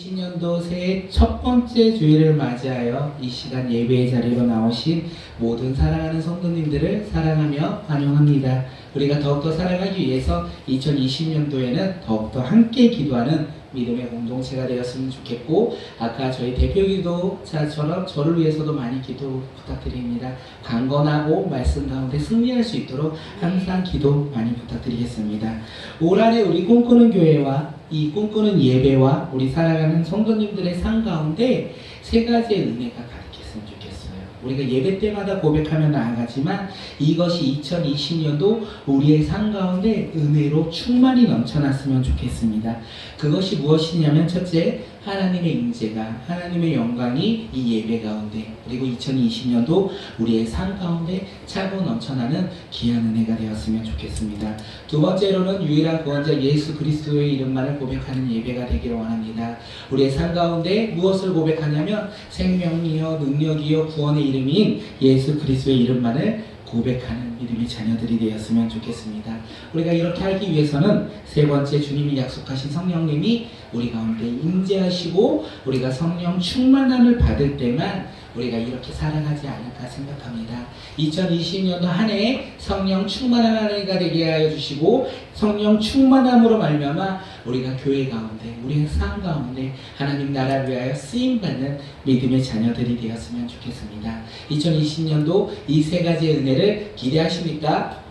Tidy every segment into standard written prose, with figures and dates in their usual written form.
2020년도 새해 첫 번째 주일을 맞이하여 이 시간 예배의 자리로 나오신 모든 사랑하는 성도님들을 사랑하며 환영합니다. 우리가 더욱더 사랑하기 위해서 2020년도에는 더욱더 함께 기도하는 믿음의 공동체가 되었으면 좋겠고, 아까 저희 대표 기도자처럼 저를 위해서도 많이 기도 부탁드립니다. 강건하고 말씀 가운데 승리할 수 있도록 항상 기도 많이 부탁드리겠습니다. 올 한해 우리 꿈꾸는 교회와 이 꿈꾸는 예배와 우리 사랑하는 성도님들의 삶 가운데 세 가지의 은혜가 가득했으면 좋겠어요. 우리가 예배 때마다 고백하며 나아가지만 이것이 2020년도 우리의 삶 가운데 은혜로 충만히 넘쳐났으면 좋겠습니다. 그것이 무엇이냐면, 첫째, 하나님의 임재가, 하나님의 영광이 이 예배 가운데, 그리고 2020년도 우리의 삶 가운데 차고 넘쳐나는 귀한 은혜가 되었으면 좋겠습니다. 두 번째로는 유일한 구원자 예수 그리스도의 이름만을 고백하는 예배가 되기를 원합니다. 우리의 삶 가운데 무엇을 고백하냐면 생명이요 능력이요 구원의 이름인 예수 그리스도의 이름만을 고백하는 믿음의 자녀들이 되었으면 좋겠습니다. 우리가 이렇게 하기 위해서는 세 번째, 주님이 약속하신 성령님이 우리 가운데 임재하시고 우리가 성령 충만함을 받을 때만 우리가 이렇게 살아가지 않을까 생각합니다. 2020년도 한 해에 성령 충만한 한 해가 되게 하여 주시고, 성령 충만함으로 말미암아 우리가 교회 가운데, 우리의 삶 가운데 하나님 나라를 위하여 쓰임받는 믿음의 자녀들이 되었으면 좋겠습니다. 2020년도 이 세 가지의 은혜를 기대하십니까?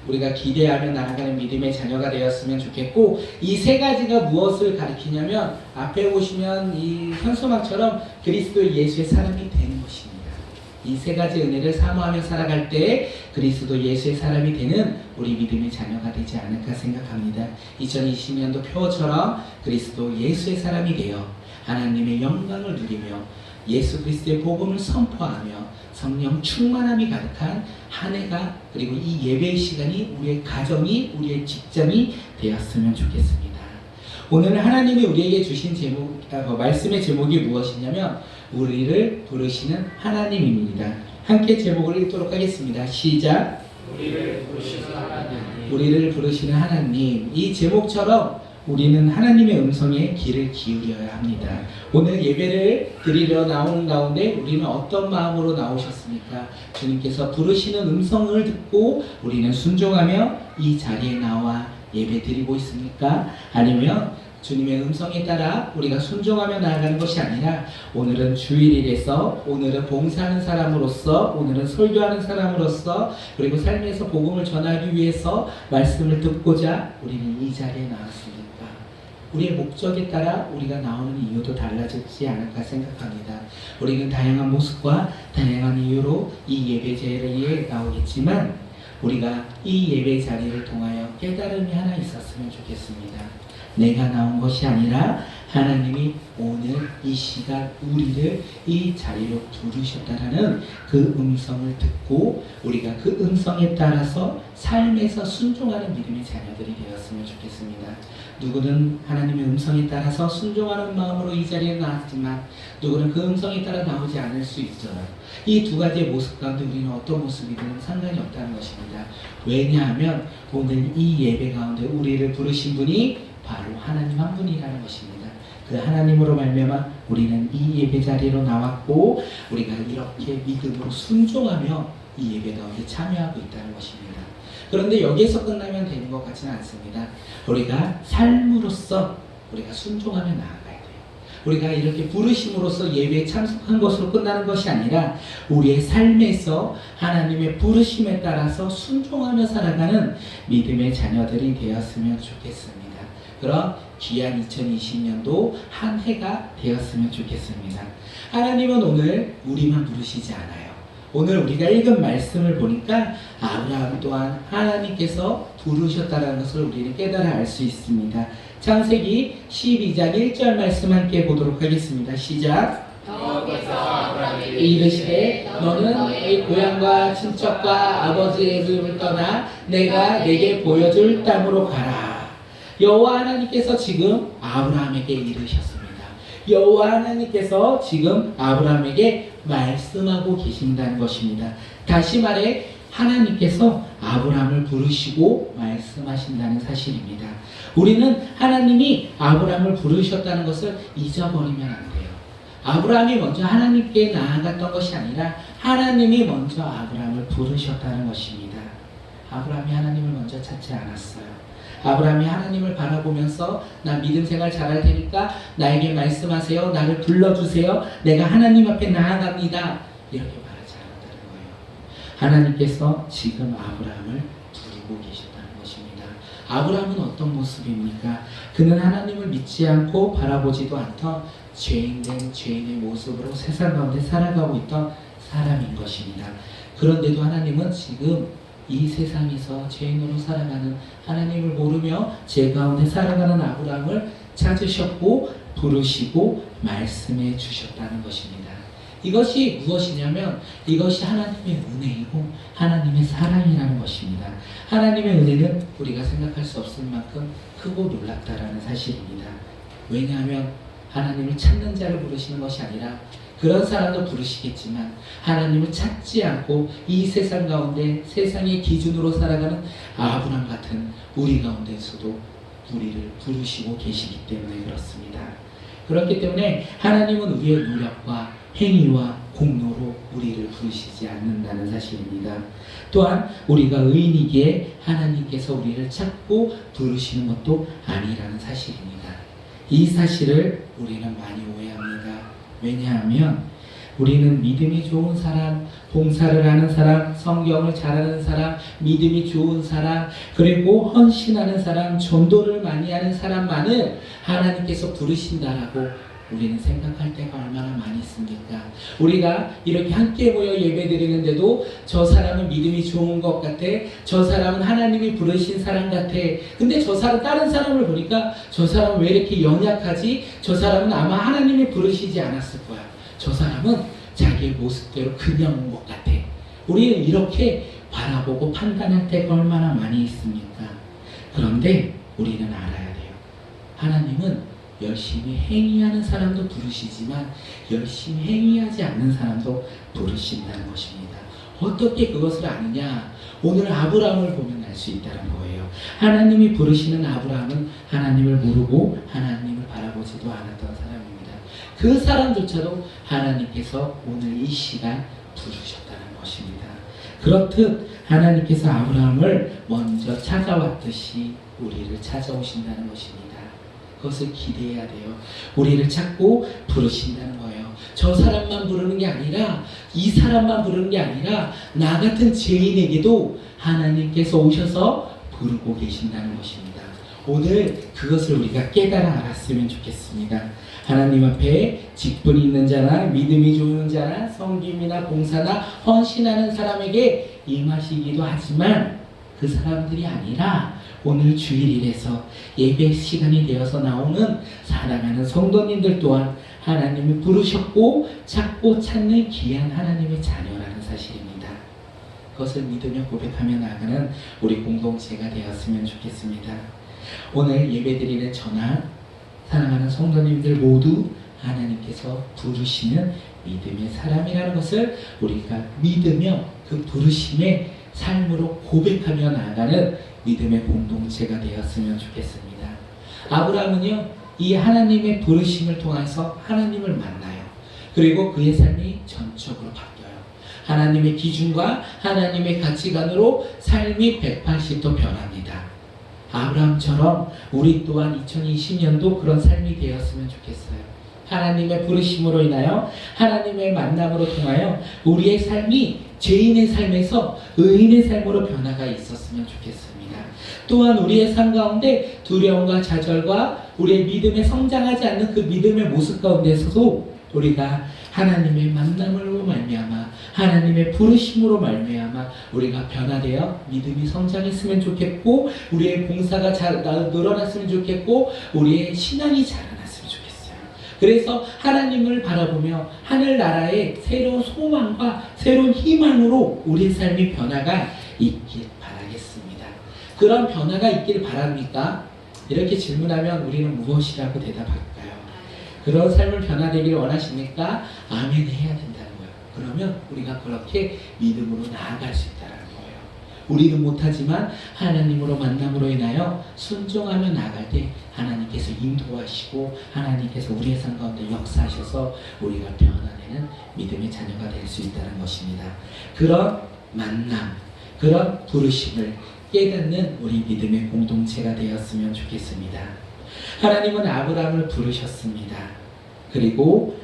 우리가 기대하며 나아가는 믿음의 자녀가 되었으면 좋겠고, 이 세 가지가 무엇을 가리키냐면, 앞에 보시면 이 현수막처럼 그리스도 예수의 사람이 되는 것입니다. 이 세 가지 은혜를 사모하며 살아갈 때 그리스도 예수의 사람이 되는 우리 믿음의 자녀가 되지 않을까 생각합니다. 2020년도 표어처럼 그리스도 예수의 사람이 되어 하나님의 영광을 누리며 예수 그리스도의 복음을 선포하며 성령 충만함이 가득한 한 해가, 그리고 이 예배의 시간이 우리의 가정이, 우리의 직장이 되었으면 좋겠습니다. 오늘 하나님이 우리에게 주신 말씀의 제목이 무엇이냐면 우리를 부르시는 하나님입니다. 함께 제목을 읽도록 하겠습니다. 시작. 우리를 부르시는 하나님. 우리를 부르시는 하나님. 이 제목처럼 우리는 하나님의 음성에 귀를 기울여야 합니다. 오늘 예배를 드리러 나오는 가운데 우리는 어떤 마음으로 나오셨습니까? 주님께서 부르시는 음성을 듣고 우리는 순종하며 이 자리에 나와 예배 드리고 있습니까? 아니면 주님의 음성에 따라 우리가 순종하며 나아가는 것이 아니라, 오늘은 주일이라서, 오늘은 봉사하는 사람으로서, 오늘은 설교하는 사람으로서, 그리고 삶에서 복음을 전하기 위해서 말씀을 듣고자 우리는 이 자리에 나왔습니다. 우리의 목적에 따라 우리가 나오는 이유도 달라지지 않을까 생각합니다. 우리는 다양한 모습과 다양한 이유로 이 예배 자리에 나오겠지만, 우리가 이 예배 자리를 통하여 깨달음이 하나 있었으면 좋겠습니다. 내가 나온 것이 아니라 하나님이 오늘 이 시간 우리를 이 자리로 부르셨다라는 그 음성을 듣고 우리가 그 음성에 따라서 삶에서 순종하는 믿음의 자녀들이 되었으면 좋겠습니다. 누구는 하나님의 음성에 따라서 순종하는 마음으로 이 자리에 나왔지만, 누구는 그 음성에 따라 나오지 않을 수 있어요. 이 두 가지의 모습 가운데 우리는 어떤 모습이든 상관이 없다는 것입니다. 왜냐하면 오늘 이 예배 가운데 우리를 부르신 분이 바로 하나님 한 분이라는 것입니다. 그 하나님으로 말미암아 우리는 이 예배 자리로 나왔고, 우리가 이렇게 믿음으로 순종하며 이 예배 가운데 참여하고 있다는 것입니다. 그런데 여기에서 끝나면 되는 것 같지는 않습니다. 우리가 삶으로서 우리가 순종하며 나아가야 돼요. 우리가 이렇게 부르심으로써 예배에 참석한 것으로 끝나는 것이 아니라 우리의 삶에서 하나님의 부르심에 따라서 순종하며 살아가는 믿음의 자녀들이 되었으면 좋겠습니다. 그런 귀한 2020년도 한 해가 되었으면 좋겠습니다. 하나님은 오늘 우리만 부르시지 않아요. 오늘 우리가 읽은 말씀을 보니까 아브라함 또한 하나님께서 부르셨다는 것을 우리는 깨달아 알 수 있습니다. 창세기 12장 1절 말씀 함께 보도록 하겠습니다. 시작. 이르시되 너는 너희 고향과 친척과 아버지의 집을 떠나 내가 내게 보여줄 땅으로 가라. 여호와 하나님께서 지금 아브라함에게 이르셨습니다. 여호와 하나님께서 지금 아브라함에게 말씀하고 계신다는 것입니다. 다시 말해 하나님께서 아브라함을 부르시고 말씀하신다는 사실입니다. 우리는 하나님이 아브라함을 부르셨다는 것을 잊어버리면 안 돼요. 아브라함이 먼저 하나님께 나아갔던 것이 아니라 하나님이 먼저 아브라함을 부르셨다는 것입니다. 아브라함이 하나님을 먼저 찾지 않았어요. 아브라함이 하나님을 바라보면서 나 믿음 생활 잘할 테니까 나에게 말씀하세요. 나를 불러주세요. 내가 하나님 앞에 나아갑니다. 이렇게 말하지 않았다는 거예요. 하나님께서 지금 아브라함을 부르고 계셨다는 것입니다. 아브라함은 어떤 모습입니까? 그는 하나님을 믿지 않고 바라보지도 않던 죄인된 죄인의 모습으로 세상 가운데 살아가고 있던 사람인 것입니다. 그런데도 하나님은 지금 이 세상에서 죄인으로 살아가는, 하나님을 모르며 죄 가운데 살아가는 아브라함을 찾으셨고 부르시고 말씀해 주셨다는 것입니다. 이것이 무엇이냐면 이것이 하나님의 은혜이고 하나님의 사랑이라는 것입니다. 하나님의 은혜는 우리가 생각할 수 없을 만큼 크고 놀랍다라는 사실입니다. 왜냐하면 하나님을 찾는 자를 부르시는 것이 아니라, 그런 사람도 부르시겠지만 하나님을 찾지 않고 이 세상 가운데 세상의 기준으로 살아가는 아브라함 같은 우리 가운데서도 우리를 부르시고 계시기 때문에 그렇습니다. 그렇기 때문에 하나님은 우리의 노력과 행위와 공로로 우리를 부르시지 않는다는 사실입니다. 또한 우리가 의인이기에 하나님께서 우리를 찾고 부르시는 것도 아니라는 사실입니다. 이 사실을 우리는 많이 오해합니다. 왜냐하면 우리는 믿음이 좋은 사람, 봉사를 하는 사람, 성경을 잘하는 사람, 믿음이 좋은 사람, 그리고 헌신하는 사람, 전도를 많이 하는 사람만을 하나님께서 부르신다라고 우리는 생각할 때가 얼마나 많이 있습니까? 우리가 이렇게 함께 모여 예배드리는데도 저 사람은 믿음이 좋은 것 같아, 저 사람은 하나님이 부르신 사람 같아. 근데 저 사람, 다른 사람을 보니까 저 사람은 왜 이렇게 연약하지? 저 사람은 아마 하나님이 부르시지 않았을 거야. 저 사람은 자기의 모습대로 그냥 온 것 같아. 우리는 이렇게 바라보고 판단할 때가 얼마나 많이 있습니까? 그런데 우리는 알아야 돼요. 하나님은 열심히 행위하는 사람도 부르시지만 열심히 행위하지 않는 사람도 부르신다는 것입니다. 어떻게 그것을 아느냐? 오늘 아브라함을 보면 알 수 있다는 거예요. 하나님이 부르시는 아브라함은 하나님을 모르고 하나님을 바라보지도 않았던 사람입니다. 그 사람조차도 하나님께서 오늘 이 시간 부르셨다는 것입니다. 그렇듯 하나님께서 아브라함을 먼저 찾아왔듯이 우리를 찾아오신다는 것입니다. 그것을 기대해야 돼요. 우리를 찾고 부르신다는 거예요. 저 사람만 부르는 게 아니라, 이 사람만 부르는 게 아니라 나 같은 죄인에게도 하나님께서 오셔서 부르고 계신다는 것입니다. 오늘 그것을 우리가 깨달아 알았으면 좋겠습니다. 하나님 앞에 직분이 있는 자나 믿음이 좋은 자나 섬김이나 봉사나 헌신하는 사람에게 임하시기도 하지만 그 사람들이 아니라 오늘 주일일에서 예배 시간이 되어서 나오는 사랑하는 성도님들 또한 하나님이 부르셨고 찾고 찾는 귀한 하나님의 자녀라는 사실입니다. 그것을 믿으며 고백하며 나아가는 우리 공동체가 되었으면 좋겠습니다. 오늘 예배드리는 저나 사랑하는 성도님들 모두 하나님께서 부르시는 믿음의 사람이라는 것을 우리가 믿으며 그 부르심의 삶으로 고백하며 나아가는 믿음의 공동체가 되었으면 좋겠습니다. 아브라함은요, 이 하나님의 부르심을 통해서 하나님을 만나요. 그리고 그의 삶이 전적으로 바뀌어요. 하나님의 기준과 하나님의 가치관으로 삶이 180도 변합니다. 아브라함처럼 우리 또한 2020년도 그런 삶이 되었으면 좋겠어요. 하나님의 부르심으로 인하여 하나님의 만남으로 통하여 우리의 삶이 죄인의 삶에서 의인의 삶으로 변화가 있었으면 좋겠습니다. 또한 우리의 삶 가운데 두려움과 좌절과 우리의 믿음에 성장하지 않는 그 믿음의 모습 가운데서도 우리가 하나님의 만남으로 말미암아 하나님의 부르심으로 말미암아 우리가 변화되어 믿음이 성장했으면 좋겠고, 우리의 봉사가 늘어났으면 좋겠고, 우리의 신앙이 자라났으면 좋겠어요. 그래서 하나님을 바라보며 하늘나라의 새로운 소망과 새로운 희망으로 우리의 삶이 변화가 있길 바라겠습니다. 그런 변화가 있길 바랍니까? 이렇게 질문하면 우리는 무엇이라고 대답할까요? 그런 삶을 변화되기를 원하십니까? 아멘 해야 된다는 거예요. 그러면 우리가 그렇게 믿음으로 나아갈 수 있다는 거예요. 우리는 못하지만 하나님으로 만남으로 인하여 순종하며 나갈 때 하나님께서 인도하시고 하나님께서 우리의 삶 가운데 역사하셔서 우리가 변화되는 믿음의 자녀가 될 수 있다는 것입니다. 그런 만남, 그런 부르심을 깨닫는 우리 믿음의 공동체가 되었으면 좋겠습니다. 하나님은 아브라함을 부르셨습니다. 그리고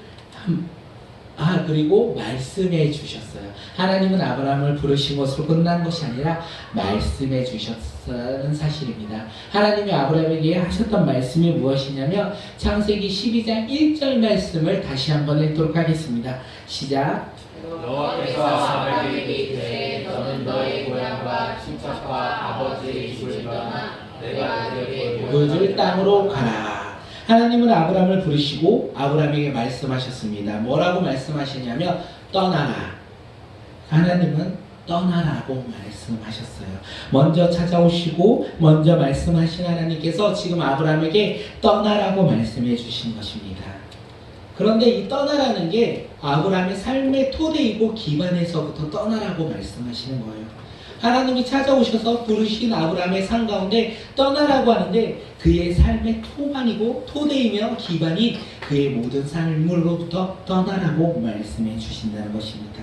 말씀해 주셨어요. 하나님은 아브라함을 부르신 것으로 끝난 것이 아니라 말씀해 주셨다는 사실입니다. 하나님이 아브라함에게 하셨던 말씀이 무엇이냐면 창세기 12장 1절 말씀을 다시 한번 읽도록 하겠습니다. 시작. 여호와께서 아브라함에게 이르시되 너는 너의 고향과 친척과 아버지의 집을 떠나 내가 너에게 보여줄 땅으로 가라. 하나님은 아브라함을 부르시고 아브라함에게 말씀하셨습니다. 뭐라고 말씀하시냐면 떠나라. 하나님은 떠나라고 말씀하셨어요. 먼저 찾아오시고 먼저 말씀하신 하나님께서 지금 아브라함에게 떠나라고 말씀해 주신 것입니다. 그런데 이 떠나라는 게 아브라함의 삶의 토대이고 기반에서부터 떠나라고 말씀하시는 거예요. 하나님이 찾아오셔서 부르신 아브라함의 삶 가운데 떠나라고 하는데 그의 삶의 토반이고 토대이며 기반이 그의 모든 삶으로부터 떠나라고 말씀해 주신다는 것입니다.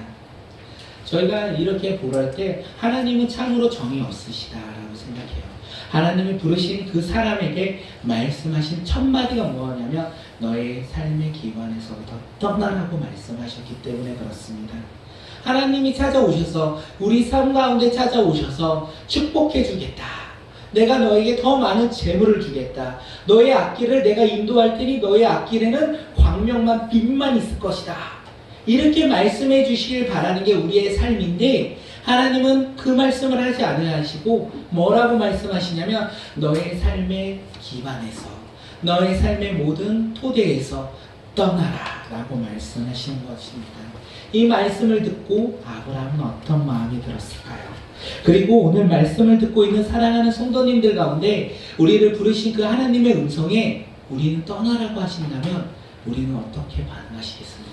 저희가 이렇게 보랄 때 하나님은 참으로 정이 없으시다라고 생각해요. 하나님이 부르신 그 사람에게 말씀하신 첫 마디가 뭐냐면 너의 삶의 기반에서부터 떠나라고 말씀하셨기 때문에 그렇습니다. 하나님이 찾아오셔서 우리 삶 가운데 찾아오셔서 축복해 주겠다. 내가 너에게 더 많은 재물을 주겠다. 너의 앞길을 내가 인도할 테니 너의 앞길에는 광명만 빛만 있을 것이다. 이렇게 말씀해 주시길 바라는 게 우리의 삶인데 하나님은 그 말씀을 하지 않으시고 뭐라고 말씀하시냐면 너의 삶의 기반에서 너의 삶의 모든 토대에서 떠나라 라고 말씀하시는 것입니다. 이 말씀을 듣고 아브라함은 어떤 마음이 들었을까요? 그리고 오늘 말씀을 듣고 있는 사랑하는 성도님들 가운데 우리를 부르신 그 하나님의 음성에 우리는 떠나라고 하신다면 우리는 어떻게 반응하시겠습니까?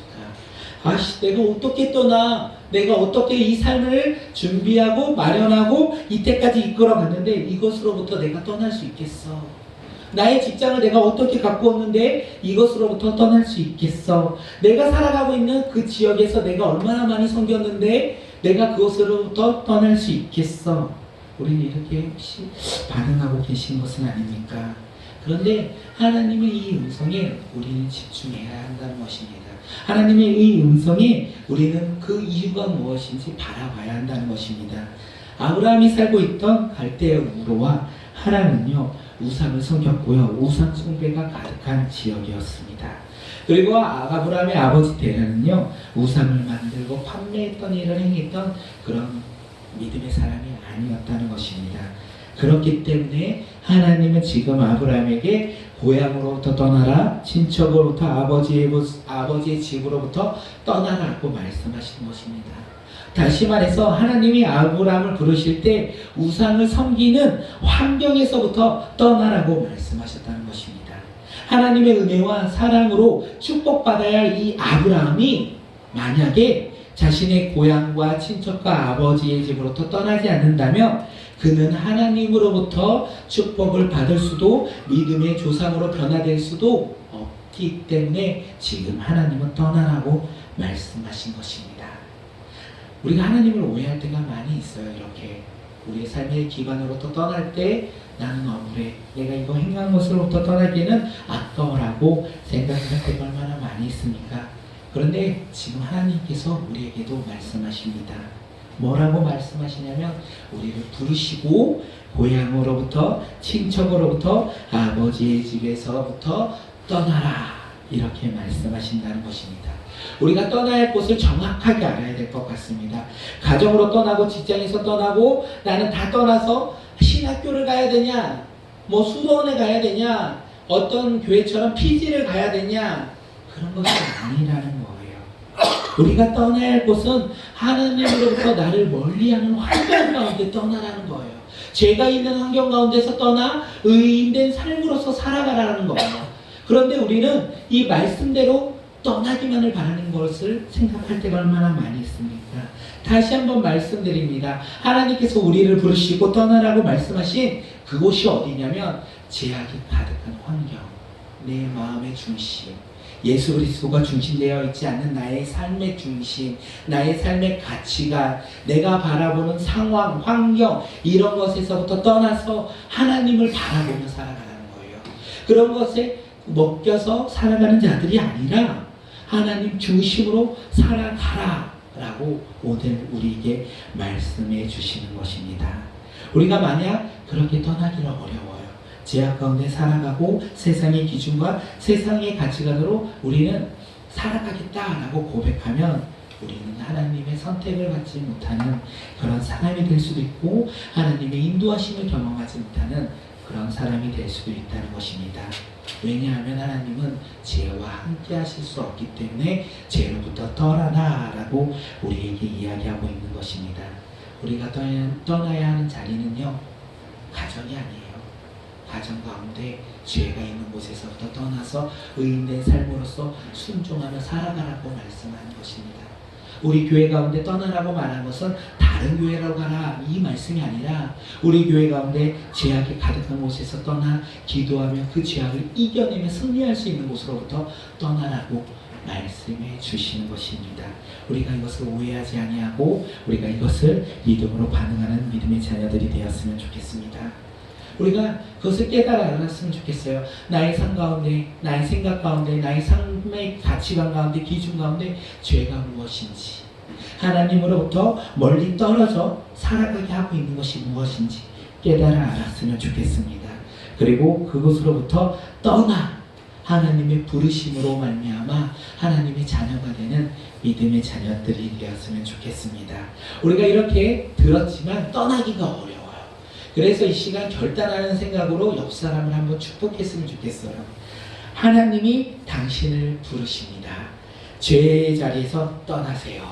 내가 어떻게 떠나? 내가 어떻게 이 삶을 준비하고 마련하고 이때까지 이끌어갔는데 이것으로부터 내가 떠날 수 있겠어? 나의 직장을 내가 어떻게 갖고 왔는데 이것으로부터 떠날 수 있겠어? 내가 살아가고 있는 그 지역에서 내가 얼마나 많이 섬겼는데 내가 그것으로부터 떠날 수 있겠어? 우리는 이렇게 혹시 반응하고 계신 것은 아닙니까? 그런데 하나님의 이 음성에 우리는 집중해야 한다는 것입니다. 하나님의 이 음성에 우리는 그 이유가 무엇인지 바라봐야 한다는 것입니다. 아브라함이 살고 있던 갈대아 우르와 하란은요 우상을 섬겼고요. 우상 숭배가 가득한 지역이었습니다. 그리고 아브라함의 아버지 데라는요 우상을 만들고 판매했던 일을 행했던 그런 믿음의 사람이 아니었다는 것입니다. 그렇기 때문에 하나님은 지금 아브라함에게 고향으로부터 떠나라, 친척으로부터 아버지의 집으로부터 떠나라고 말씀하시는 것입니다. 다시 말해서 하나님이 아브라함을 부르실 때 우상을 섬기는 환경에서부터 떠나라고 말씀하셨다는 것입니다. 하나님의 은혜와 사랑으로 축복받아야 할 이 아브라함이 만약에 자신의 고향과 친척과 아버지의 집으로부터 떠나지 않는다면 그는 하나님으로부터 축복을 받을 수도 믿음의 조상으로 변화될 수도 없기 때문에 지금 하나님은 떠나라고 말씀하신 것입니다. 우리가 하나님을 오해할 때가 많이 있어요. 이렇게 우리의 삶의 기반으로부터 떠날 때 나는 억울해, 내가 이거 행한 것으로부터 떠나기에는 아까워라고 생각할 때가 얼마나 많이 있습니까? 그런데 지금 하나님께서 우리에게도 말씀하십니다. 뭐라고 말씀하시냐면 우리를 부르시고 고향으로부터 친척으로부터 아버지의 집에서부터 떠나라 이렇게 말씀하신다는 것입니다. 우리가 떠나야 할 곳을 정확하게 알아야 될 것 같습니다. 가정으로 떠나고 직장에서 떠나고 나는 다 떠나서 신학교를 가야 되냐, 뭐 수도원에 가야 되냐, 어떤 교회처럼 PG를 가야 되냐, 그런 것이 아니라는 거예요. 우리가 떠나야 할 곳은 하나님으로부터 나를 멀리하는 환경 가운데 떠나라는 거예요. 죄가 있는 환경 가운데서 떠나 의인된 삶으로서 살아가라는 거예요. 그런데 우리는 이 말씀대로 떠나기만을 바라는 것을 생각할 때가 얼마나 많이 있습니까? 다시 한번 말씀드립니다. 하나님께서 우리를 부르시고 떠나라고 말씀하신 그곳이 어디냐면 제약이 가득한 환경, 내 마음의 중심, 예수 그리스도가 중심되어 있지 않는 나의 삶의 중심, 나의 삶의 가치관, 내가 바라보는 상황, 환경 이런 것에서부터 떠나서 하나님을 바라보며 살아가는 거예요. 그런 것에 먹혀서 살아가는 자들이 아니라 하나님 중심으로 살아가라 라고 오늘 우리에게 말씀해 주시는 것입니다. 우리가 만약 그렇게 떠나기가 어려워요. 제약 가운데 살아가고 세상의 기준과 세상의 가치관으로 우리는 살아가겠다라고 고백하면 우리는 하나님의 선택을 받지 못하는 그런 사람이 될 수도 있고 하나님의 인도하심을 경험하지 못하는 그런 사람이 될 수도 있다는 것입니다. 왜냐하면 하나님은 죄와 함께 하실 수 없기 때문에 죄로부터 떠나라 라고 우리에게 이야기하고 있는 것입니다. 우리가 떠나야 하는 자리는요, 가정이 아니에요. 가정 가운데 죄가 있는 곳에서부터 떠나서 의인된 삶으로서 순종하며 살아가라고 말씀하는 것입니다. 우리 교회 가운데 떠나라고 말한 것은 다른 교회로 가라 이 말씀이 아니라 우리 교회 가운데 죄악이 가득한 곳에서 떠나 기도하며 그 죄악을 이겨내며 승리할 수 있는 곳으로부터 떠나라고 말씀해 주시는 것입니다. 우리가 이것을 오해하지 아니하고 우리가 이것을 믿음으로 반응하는 믿음의 자녀들이 되었으면 좋겠습니다. 우리가 그것을 깨달아 알았으면 좋겠어요. 나의 삶 가운데, 나의 생각 가운데, 나의 삶의 가치관 가운데, 기준 가운데 죄가 무엇인지, 하나님으로부터 멀리 떨어져 살아가게 하고 있는 것이 무엇인지 깨달아 알았으면 좋겠습니다. 그리고 그곳으로부터 떠나 하나님의 부르심으로 말미암아 하나님의 자녀가 되는 믿음의 자녀들이 되었으면 좋겠습니다. 우리가 이렇게 들었지만 떠나기가 어려워요. 그래서 이 시간 결단하는 생각으로 옆 사람을 한번 축복했으면 좋겠어요. 하나님이 당신을 부르십니다. 죄의 자리에서 떠나세요.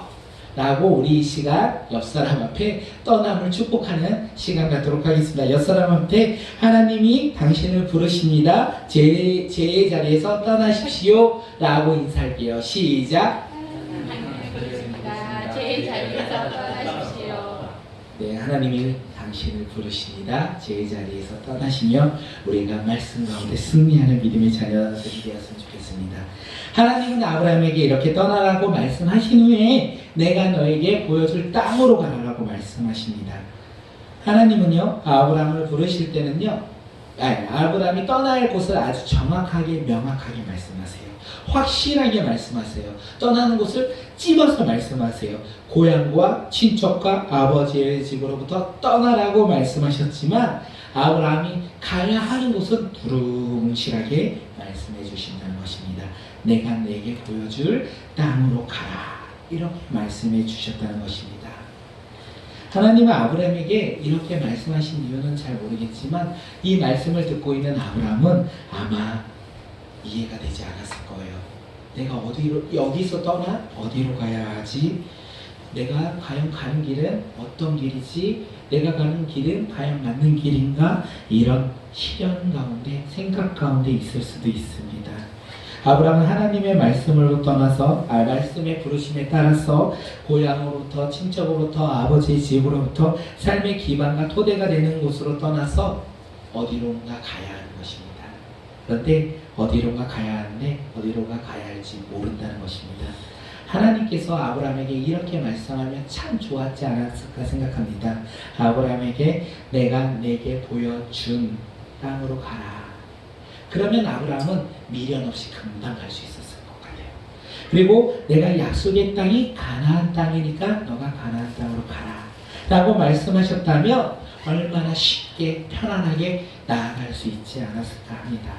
라고 우리 이 시간 옆 사람 앞에 떠남을 축복하는 시간 갖도록 하겠습니다. 옆 사람 앞에 하나님이 당신을 부르십니다. 죄의 자리에서 떠나십시오. 라고 인사할게요. 시작. 죄의 자리에서 떠나십시오. 네, 하나님이 당신을 부르십니다. 제 자리에서 떠나시며 우리가 말씀 가운데 승리하는 믿음의 자녀들이 되었으면 좋겠습니다. 하나님은 아브라함에게 이렇게 떠나라고 말씀하신 후에 내가 너에게 보여줄 땅으로 가라라고 말씀하십니다. 하나님은요, 아브라함을 부르실 때는요, 아브라함이 떠나야 할 곳을 아주 정확하게 명확하게 말씀하세요. 확실하게 말씀하세요. 떠나는 곳을 찝어서 말씀하세요. 고향과 친척과 아버지의 집으로부터 떠나라고 말씀하셨지만 아브라함이 가야 하는 곳은 두루뭉실하게 말씀해 주신다는 것입니다. 내가 내게 보여줄 땅으로 가라. 이렇게 말씀해 주셨다는 것입니다. 하나님은 아브라함에게 이렇게 말씀하신 이유는 잘 모르겠지만 이 말씀을 듣고 있는 아브라함은 아마 이해가 되지 않았을 거예요. 내가 어디로, 여기서 떠나 어디로 가야 하지? 내가 과연 가는 길은 어떤 길이지? 내가 가는 길은 과연 맞는 길인가? 이런 시련 가운데, 생각 가운데 있을 수도 있습니다. 아브라함은 하나님의 말씀으로 떠나서 말씀의 부르심에 따라서 고향으로부터 친척으로부터 아버지의 집으로부터 삶의 기반과 토대가 되는 곳으로 떠나서 어디론가 가야 하는 것입니다. 그런데 어디론가 가야 하는데 어디론가 가야 할지 모른다는 것입니다. 하나님께서 아브라함에게 이렇게 말씀하면 참 좋았지 않았을까 생각합니다. 아브라함에게 내가 내게 보여준 땅으로 가라. 그러면 아브라함은 미련 없이 금방 갈 수 있었을 것 같아요. 그리고 내가 약속의 땅이 가나안 땅이니까 너가 가나안 땅으로 가라 라고 말씀하셨다면 얼마나 쉽게 편안하게 나아갈 수 있지 않았을까 합니다.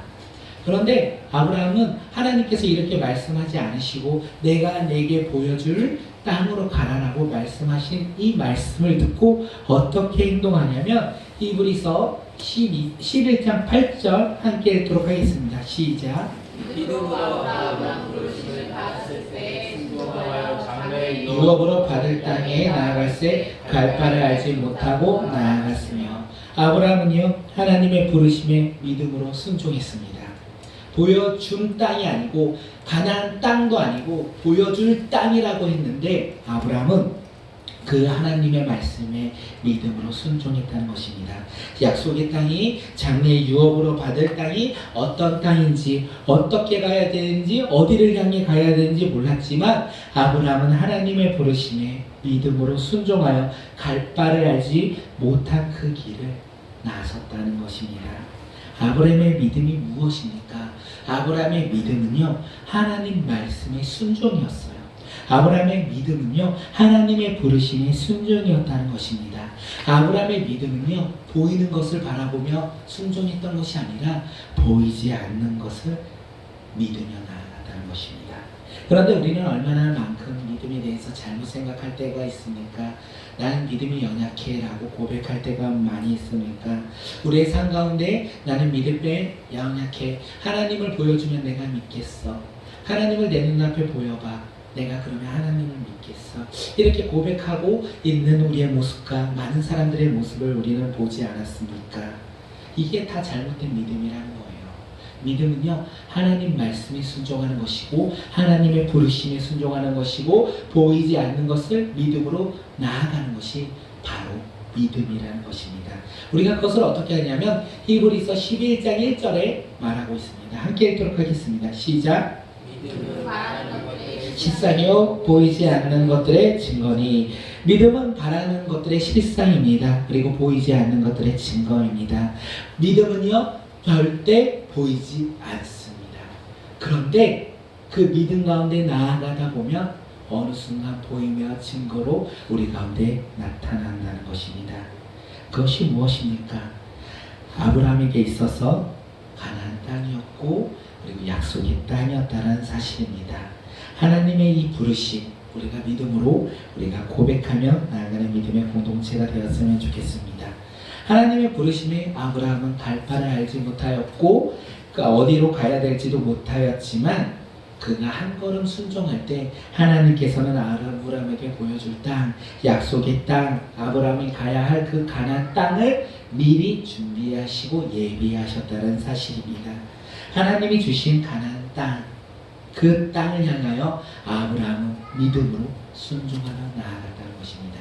그런데 아브라함은 하나님께서 이렇게 말씀하지 않으시고 내가 내게 보여줄 땅으로 가라라고 말씀하신 이 말씀을 듣고 어떻게 행동하냐면 히브리서 11장 8절 함께 읽도록 하겠습니다. 시작. 믿음으로 아브라함은 부르심을 받았을 때 순종하여 장래의 유업으로 받을 땅에 나아갈새 갈 바를 알지 못하고 나아갔으며 아브라함은요 하나님의 부르심에 믿음으로 순종했습니다. 보여준 땅이 아니고 가나안 땅도 아니고 보여줄 땅이라고 했는데 아브라함은 그 하나님의 말씀에 믿음으로 순종했다는 것입니다. 약속의 땅이 장래의 유업으로 받을 땅이 어떤 땅인지 어떻게 가야 되는지 어디를 향해 가야 되는지 몰랐지만 아브라함은 하나님의 부르심에 믿음으로 순종하여 갈 바를 알지 못한 그 길을 나섰다는 것입니다. 아브라함의 믿음이 무엇입니까? 아브라함의 믿음은요, 하나님 말씀의 순종이었어요. 아브라함의 믿음은요, 하나님의 부르심의 순종이었다는 것입니다. 아브라함의 믿음은요, 보이는 것을 바라보며 순종했던 것이 아니라 보이지 않는 것을 믿으며 나아갔다는 것입니다. 그런데 우리는 얼마나 만큼 믿음에 대해서 잘못 생각할 때가 있습니까? 나는 믿음이 연약해 라고 고백할 때가 많이 있습니까? 우리의 삶 가운데 나는 믿음에 연약해, 하나님을 보여주면 내가 믿겠어, 하나님을 내 눈앞에 보여봐, 내가 그러면 하나님을 믿겠어, 이렇게 고백하고 있는 우리의 모습과 많은 사람들의 모습을 우리는 보지 않았습니까? 이게 다 잘못된 믿음이라는 거예요. 믿음은요, 하나님 말씀에 순종하는 것이고 하나님의 부르심에 순종하는 것이고 보이지 않는 것을 믿음으로 나아가는 것이 바로 믿음이라는 것입니다. 우리가 그것을 어떻게 하냐면 히브리서 11장 1절에 말하고 있습니다. 함께 읽도록 하겠습니다. 시작. 믿음은 바라는 것들의 실상이요 보이지 않는 것들의 증거니. 믿음은 바라는 것들의 실상입니다. 그리고 보이지 않는 것들의 증거입니다. 믿음은요 절대 보이지 않습니다. 그런데 그 믿음 가운데 나아가다 보면 어느 순간 보이며 증거로 우리 가운데 나타난다는 것입니다. 그것이 무엇입니까? 아브라함에게 있어서 가나안 땅이었고 그리고 약속의 땅이었다는 사실입니다. 하나님의 이 부르심, 우리가 믿음으로 우리가 고백하며 나아가는 믿음의 공동체가 되었으면 좋겠습니다. 하나님의 부르심에 아브라함은 갈 바를 알지 못하였고 어디로 가야 될지도 못하였지만 그가 한 걸음 순종할 때 하나님께서는 아브라함에게 보여줄 땅, 약속의 땅, 아브라함이 가야 할 그 가나안 땅을 미리 준비하시고 예비하셨다는 사실입니다. 하나님이 주신 가나안 땅, 그 땅을 향하여 아브라함은 믿음으로 순종하며 나아갔다는 것입니다.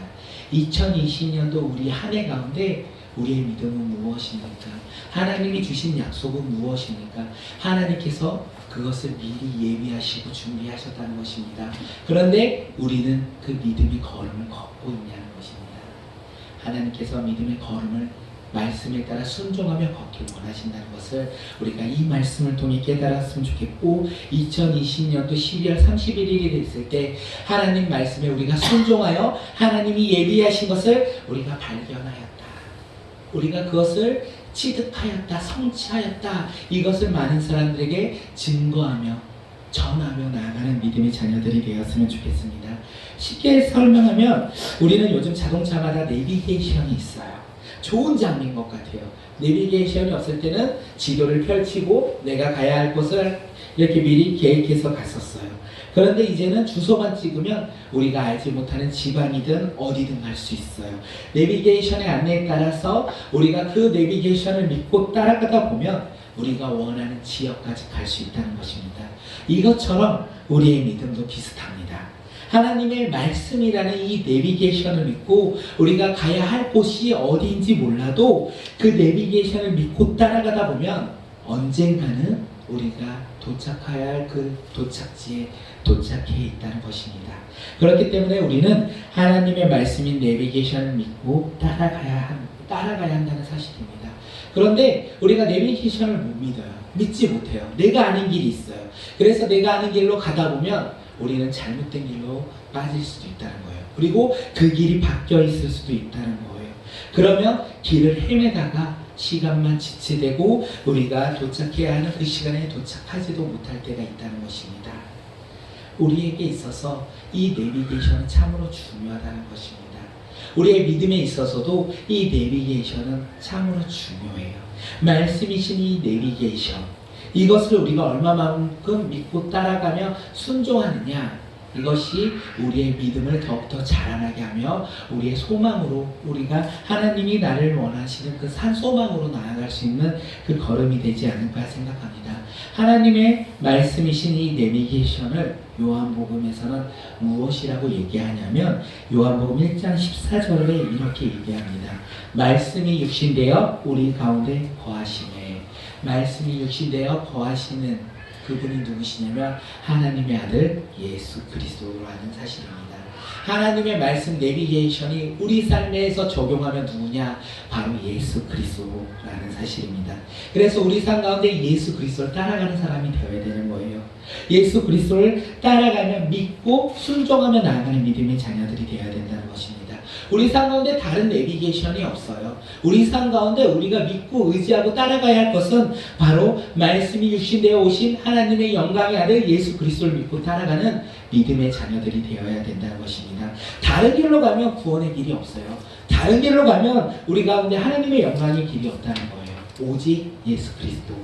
2020년도 우리 한 해 가운데 우리의 믿음은 무엇입니까? 하나님이 주신 약속은 무엇입니까? 하나님께서 그것을 미리 예비하시고 준비하셨다는 것입니다. 그런데 우리는 그 믿음의 걸음을 걷고 있냐는 것입니다. 하나님께서 믿음의 걸음을 말씀에 따라 순종하며 걷길 원하신다는 것을 우리가 이 말씀을 통해 깨달았으면 좋겠고 2020년도 12월 31일이 됐을 때 하나님 말씀에 우리가 순종하여 하나님이 예비하신 것을 우리가 발견하였다. 우리가 그것을 취득하였다, 성취하였다. 이것을 많은 사람들에게 증거하며 전하며 나아가는 믿음의 자녀들이 되었으면 좋겠습니다. 쉽게 설명하면 우리는 요즘 자동차마다 내비게이션이 있어요. 좋은 장비인 것 같아요. 내비게이션이 없을 때는 지도를 펼치고 내가 가야 할 곳을 이렇게 미리 계획해서 갔었어요. 그런데 이제는 주소만 찍으면 우리가 알지 못하는 지방이든 어디든 갈 수 있어요. 내비게이션의 안내에 따라서 우리가 그 내비게이션을 믿고 따라가다 보면 우리가 원하는 지역까지 갈 수 있다는 것입니다. 이것처럼 우리의 믿음도 비슷합니다. 하나님의 말씀이라는 이 내비게이션을 믿고 우리가 가야 할 곳이 어디인지 몰라도 그 내비게이션을 믿고 따라가다 보면 언젠가는 우리가 도착해야 할 그 도착지에 도착해 있다는 것입니다. 그렇기 때문에 우리는 하나님의 말씀인 내비게이션을 믿고 따라가야 한다는 사실입니다. 그런데 우리가 내비게이션을 못 믿어요. 믿지 못해요. 내가 아는 길이 있어요. 그래서 내가 아는 길로 가다 보면 우리는 잘못된 길로 빠질 수도 있다는 거예요. 그리고 그 길이 바뀌어 있을 수도 있다는 거예요. 그러면 길을 헤매다가 시간만 지체되고 우리가 도착해야 하는 그 시간에 도착하지도 못할 때가 있다는 것입니다. 우리에게 있어서 이 내비게이션은 참으로 중요하다는 것입니다. 우리의 믿음에 있어서도 이 내비게이션은 참으로 중요해요. 말씀이신 이 내비게이션, 이것을 우리가 얼마만큼 믿고 따라가며 순종하느냐, 이것이 우리의 믿음을 더욱더 자라나게 하며 우리의 소망으로 우리가 하나님이 나를 원하시는 그 산 소망으로 나아갈 수 있는 그 걸음이 되지 않을까 생각합니다. 하나님의 말씀이신 이 내비게이션을 요한복음에서는 무엇이라고 얘기하냐면 요한복음 1장 14절에 이렇게 얘기합니다. 말씀이 육신되어 우리 가운데 거하시네. 말씀이 육신되어 거하시는 그분이 누구시냐면 하나님의 아들 예수 그리스도라는 사실입니다. 하나님의 말씀 내비게이션이 우리 삶에서 적용하면 누구냐? 바로 예수 그리스도라는 사실입니다. 그래서 우리 삶 가운데 예수 그리스도를 따라가는 사람이 되어야 되는 거예요. 예수 그리스도를 따라가면 믿고 순종하며 나아가는 믿음의 자녀들이 되어야 된다는 것입니다. 우리 삶 가운데 다른 내비게이션이 없어요. 우리 삶 가운데 우리가 믿고 의지하고 따라가야 할 것은 바로 말씀이 육신되어 오신 하나님의 영광의 아들 예수 그리스도를 믿고 따라가는 믿음의 자녀들이 되어야 된다는 것입니다. 다른 길로 가면 구원의 길이 없어요. 다른 길로 가면 우리 가운데 하나님의 영광의 길이 없다는 거예요. 오직 예수 그리스도.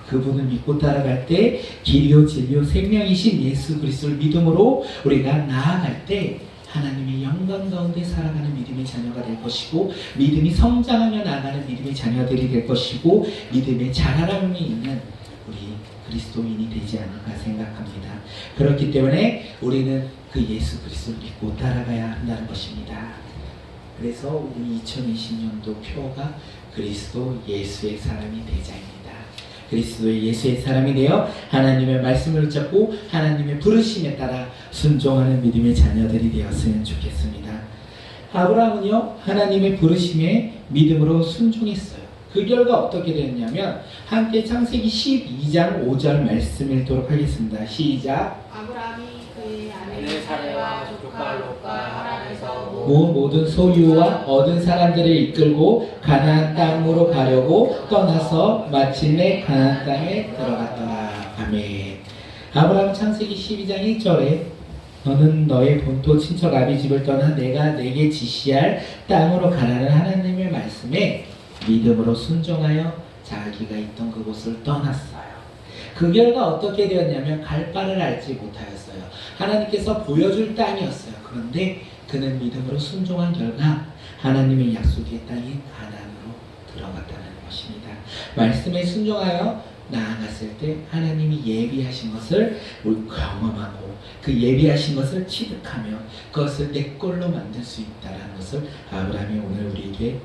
그분을 믿고 따라갈 때 길이요 진리요 생명이신 예수 그리스도를 믿음으로 우리가 나아갈 때 하나님의 영광 가운데 살아가는 믿음의 자녀가 될 것이고 믿음이 성장하며 나아가는 믿음의 자녀들이 될 것이고 믿음의 자라남이 있는 우리 그리스도인이 되지 않을까 생각합니다. 그렇기 때문에 우리는 그 예수 그리스도를 믿고 따라가야 한다는 것입니다. 그래서 우리 2020년도 표가 그리스도 예수의 사람이 되자입니다. 그리스도의 예수의 사람이 되어 하나님의 말씀을 붙잡고 하나님의 부르심에 따라 순종하는 믿음의 자녀들이 되었으면 좋겠습니다. 아브라함은요 하나님의 부르심에 믿음으로 순종했어요. 그 결과 어떻게 되었냐면 함께 창세기 12장 5절 말씀 읽도록 하겠습니다. 시작. 아브라함이 그의 아내 내 사례와 조카 롯과 하란에서 모든 소유와 얻은 사람들을 이끌고 가나안 땅으로 가려고 떠나서 마침내 가나안 땅에 들어갔더라. 아멘. 아브라함 창세기 12장 1절에 너는 너의 본토 친척 아비 집을 떠나 내가 내게 지시할 땅으로 가라는 하나님의 말씀에 믿음으로 순종하여 자기가 있던 그곳을 떠났어요. 그 결과 어떻게 되었냐면 갈 바를 알지 못하였어요. 하나님께서 보여줄 땅이었어요. 그런데 그는 믿음으로 순종한 결과 하나님의 약속의 땅인 가나안으로 들어갔다는 것입니다. 말씀에 순종하여 나아갔을 때 하나님이 예비하신 것을 우리 경험하고 그 예비하신 것을 취득하며 그것을 내 걸로 만들 수 있다는 것을 아브라함이 오늘 우리에게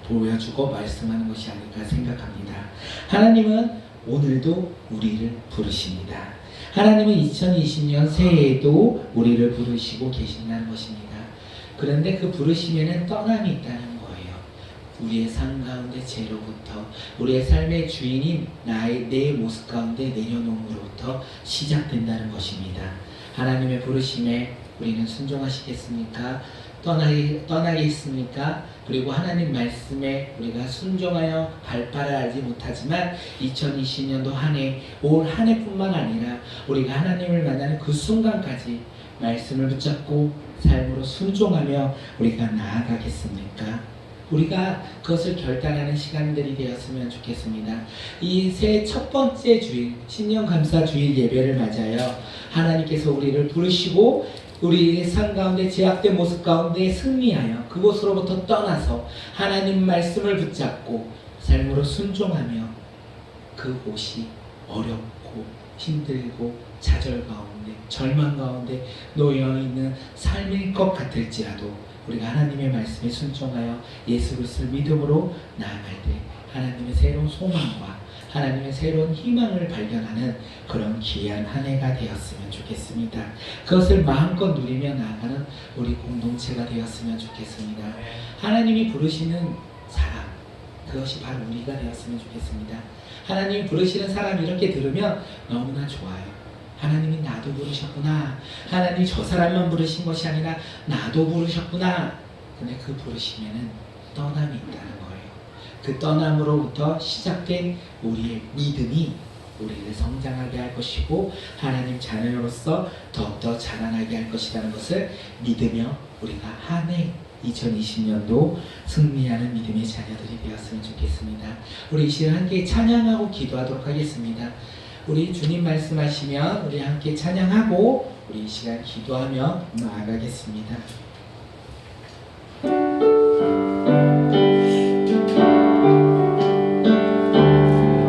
보여주고 말씀하는 것이 아닐까 생각합니다. 하나님은 오늘도 우리를 부르십니다. 하나님은 2020년 새해에도 우리를 부르시고 계신다는 것입니다. 그런데 그 부르심에는 떠남이 있다는 거예요. 우리의 삶 가운데 죄로부터 우리의 삶의 주인인 내 모습 가운데 내려놓음으로부터 시작된다는 것입니다. 하나님의 부르심에 우리는 순종하시겠습니까? 떠나겠습니까? 그리고 하나님 말씀에 우리가 순종하여 갈 바를 알지 못하지만 2020년도 올 한 해뿐만 아니라 우리가 하나님을 만나는 그 순간까지 말씀을 붙잡고 삶으로 순종하며 우리가 나아가겠습니까? 우리가 그것을 결단하는 시간들이 되었으면 좋겠습니다. 이 새해 첫 번째 주일, 신년 감사 주일 예배를 맞아요. 하나님께서 우리를 부르시고 우리의 삶 가운데 제약된 모습 가운데 승리하여 그곳으로부터 떠나서 하나님 말씀을 붙잡고 삶으로 순종하며 그곳이 어렵고 힘들고 좌절 가운데 절망 가운데 놓여있는 삶일 것 같을지라도 우리가 하나님의 말씀에 순종하여 예수 그리스도를 믿음으로 나아갈 때 하나님의 새로운 소망과 하나님의 새로운 희망을 발견하는 그런 귀한 한 해가 되었으면 좋겠습니다. 그것을 마음껏 누리며 나아가는 우리 공동체가 되었으면 좋겠습니다. 하나님이 부르시는 사람, 그것이 바로 우리가 되었으면 좋겠습니다. 하나님이 부르시는 사람 이렇게 들으면 너무나 좋아요. 하나님이 나도 부르셨구나. 하나님이 저 사람만 부르신 것이 아니라 나도 부르셨구나. 근데 그 부르심에는 떠남이 있다는 거예요. 그 떠남으로부터 시작된 우리의 믿음이 우리를 성장하게 할 것이고 하나님 자녀로서 더욱더 자라나게 할 것이라는 것을 믿으며 우리가 한 해 2020년도 승리하는 믿음의 자녀들이 되었으면 좋겠습니다. 우리 이 시간 함께 찬양하고 기도하도록 하겠습니다. 우리 주님 말씀하시면 우리 함께 찬양하고 우리 이 시간 기도하며 나아가겠습니다.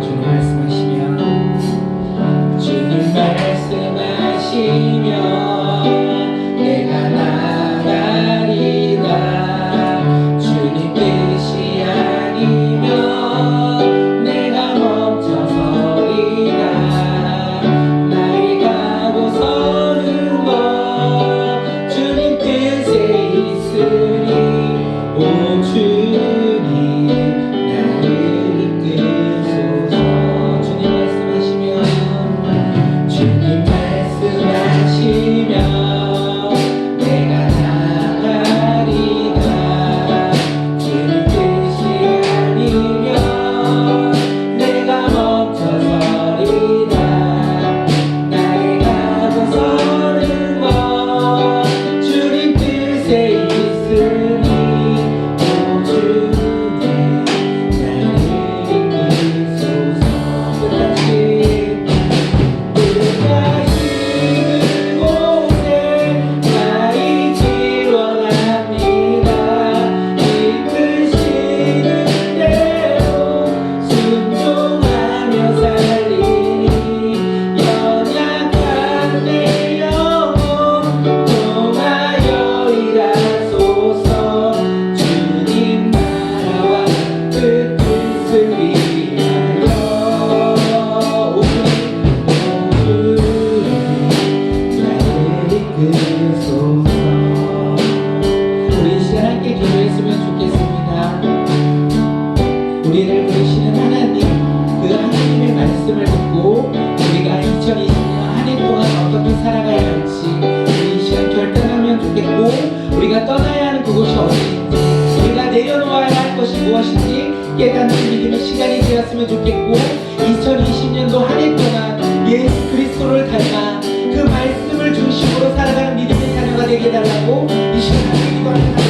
주님 말씀하시면 주님 말씀하시면 내가 나가리라. 주님 뜻이 아니면 내가 멈춰서리라. 나의 가고 서는 것 주님 뜻에 있으니 오 주님 나를 이끄소서. 주님 말씀하시면 주님 말씀하시면 내가 나가리라. 주님 뜻이 아니면 내가 멈춰서리라. 나의 가고 서는 것 주님 뜻에 있으니 오 주님 나를 이끄소서. 끝까지 그곳에 나 있기 원합니다. 이끄시는 대로 순종하며 살리니 연약한 내 영혼 통하여 일하소서. 주님 나라와 그 뜻을 위하여 오 주님 나를 이끄소서. 우리 이 시간 함께 기도했으면 좋겠습니다. 우리를 부르시는 하나님, 그 하나님의 말씀을 듣고 우리가 2020년 한 해 동안 어떻게 살아가야 할지 우리 이 시간 결단하면 좋겠고, 우리가 떠나야 하는 그곳이 어디인지, 우리가 내려놓아야 할 것이 무엇인지 깨닫는 믿음의 시간이 되었으면 좋겠고, 2020년도 한 해 동안 예수 그리스도를 닮아 그 말씀을 중심으로 살아가는 믿음의 자녀가 되게 해달라고 이 시간 함께 기도합니다.